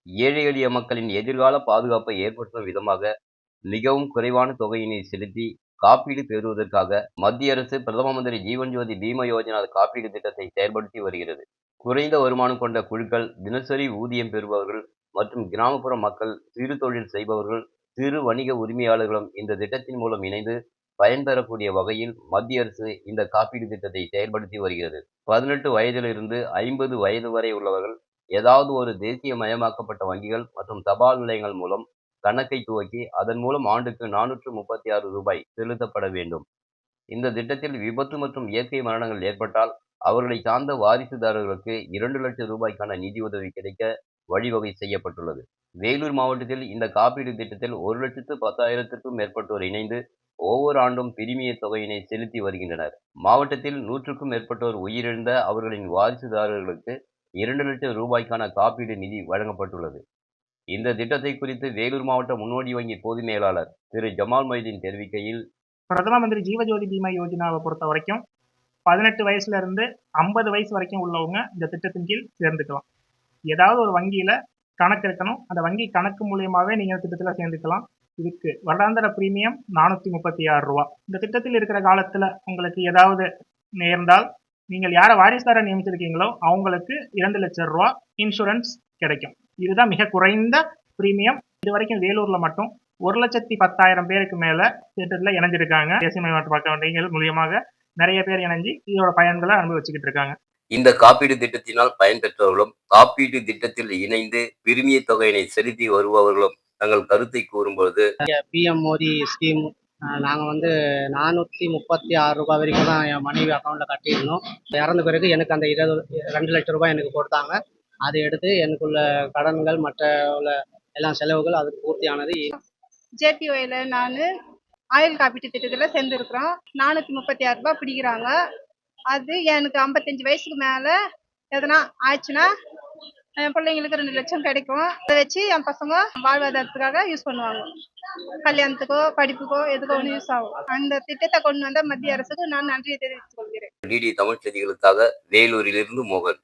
ஏழை எளிய மக்களின் எதிர்கால பாதுகாப்பை ஏற்படுத்தும் விதமாக மிகவும் குறைவான தொகையினை செலுத்தி காப்பீடு பெறுவதற்காக மத்திய அரசு பிரதம மந்திரி ஜீவன் ஜோதி பீம யோஜனா காப்பீடு திட்டத்தை செயல்படுத்தி வருகிறது. குறைந்த வருமானம் கொண்ட குழுக்கள், தினசரி ஊதியம் பெறுபவர்கள் மற்றும் கிராமப்புற மக்கள், சிறு தொழில் செய்பவர்கள், சிறு வணிக உரிமையாளர்களும் இந்த திட்டத்தின் மூலம் இணைந்து பயன்பெறக்கூடிய வகையில் மத்திய அரசு இந்த காப்பீடு திட்டத்தை செயல்படுத்தி வருகிறது. 18 வயதிலிருந்து 50 வயது வரை உள்ளவர்கள் ஏதாவது ஒரு தேசியமயமாக்கப்பட்ட வங்கிகள் மற்றும் தபால் நிலையங்கள் மூலம் கணக்கை துவக்கி அதன் மூலம் ஆண்டுக்கு ரூ. 436 செலுத்தப்பட வேண்டும். இந்த திட்டத்தில் விபத்து மற்றும் இயற்கை மரணங்கள் ஏற்பட்டால் அவர்களை சார்ந்த வாரிசுதாரர்களுக்கு 2 லட்சம் ரூபாய்க்கான நிதியுதவி கிடைக்க வழிவகை செய்யப்பட்டுள்ளது. வேலூர் மாவட்டத்தில் இந்த காப்பீடு திட்டத்தில் 1,10,000க்கும் மேற்பட்டோர் இணைந்து ஒவ்வொரு ஆண்டும் பிரிமிய தொகையினை செலுத்தி வருகின்றனர். மாவட்டத்தில் 100க்கும் மேற்பட்டோர் உயிரிழந்த அவர்களின் வாரிசுதாரர்களுக்கு 2 லட்சம் ரூபாய்க்கான காப்பீடு நிதி வழங்கப்பட்டுள்ளது. இந்த திட்டத்தை குறித்து வேலூர் மாவட்ட முன்னோடி வங்கி பொது மேலாளர் திரு ஜமால் மொய்தீன் தெரிவிக்கையில், பிரதம மந்திரி ஜீவஜோதி பீமா யோஜனாவை பொறுத்த வரைக்கும் 18 வயசுல இருந்து 50 வயசு வரைக்கும் உள்ளவங்க இந்த திட்டத்தின் கீழ் சேர்ந்துக்கலாம். ஏதாவது ஒரு வங்கியில கணக்கு இருக்கணும். அந்த வங்கி கணக்கு மூலியமாவே நீங்க திட்டத்துல சேர்ந்துக்கலாம். இதுக்கு வருடாந்திர பிரீமியம் ரூ. 436. இந்த திட்டத்தில் இருக்கிற காலத்துல உங்களுக்கு ஏதாவது நேர்ந்தால் நீங்கள் யாரை வாரிசுதாரர் நியமிச்சிருக்கீங்களோ அவங்களுக்கு 2 லட்சம் ரூபாய் இன்சூரன்ஸ் கிடைக்கும். இதுதான் மிக குறைந்த பிரீமியம். இது வரைக்கும் வேலூர்ல மட்டும் 1,10,000 பேருக்கு மேல திட்டத்துல இணைஞ்சிருக்காங்க. தேசியமயமாக்கப்பட்ட வங்கிகள் மூலியமாக நிறைய பேர் இணைஞ்சு இதோட பயன்களை அனுபவிச்சுக்கிட்டு இருக்காங்க. இந்த காப்பீடு திட்டத்தினால் பயன்பெற்றவர்களும் காப்பீடு திட்டத்தில் இணைந்து பிரிமிய தொகையினை செலுத்தி வருபவர்களும் தங்கள் கருத்தை கூறும்போது, பிஎம் மோடி ஸ்கீம் நாங்கள் வந்து ரூ. 436 வரைக்கும் தான் என் மனைவி அக்கௌண்ட்டில் கட்டியிருந்தோம். இறந்த பிறகு எனக்கு அந்த 2 லட்சம் ரூபாய் எனக்கு கொடுத்தாங்க. அதை எடுத்து எனக்குள்ள கடன்கள் மற்ற எல்லாம் செலவுகள் அதுக்கு பூர்த்தியானது. ஜேபிஒயில் நான் ஆயுள் காப்பீட்டு திட்டத்தில் சேர்ந்துருக்குறோம். ரூ. 436 பிடிக்கிறாங்க. அது எனக்கு 55 வயசுக்கு மேலே எதனா ஆச்சுன்னா என் பிள்ளைங்களுக்கு 2 லட்சம் கிடைக்கும். அதை வச்சு என் பசங்க வாழ்வாதாரத்துக்காக யூஸ் பண்ணுவாங்க. கல்யாணத்துக்கோ படிப்புக்கோ எதுக்கோ ஒன்று யூஸ் ஆகும். அந்த திட்டத்தை கொண்டு வந்த மத்திய அரசுக்கு நான் நன்றியை தெரிவித்துக் கொள்கிறேன். டிடி தமிழ் செய்திகளுக்காக வேலூரிலிருந்து மோகன்.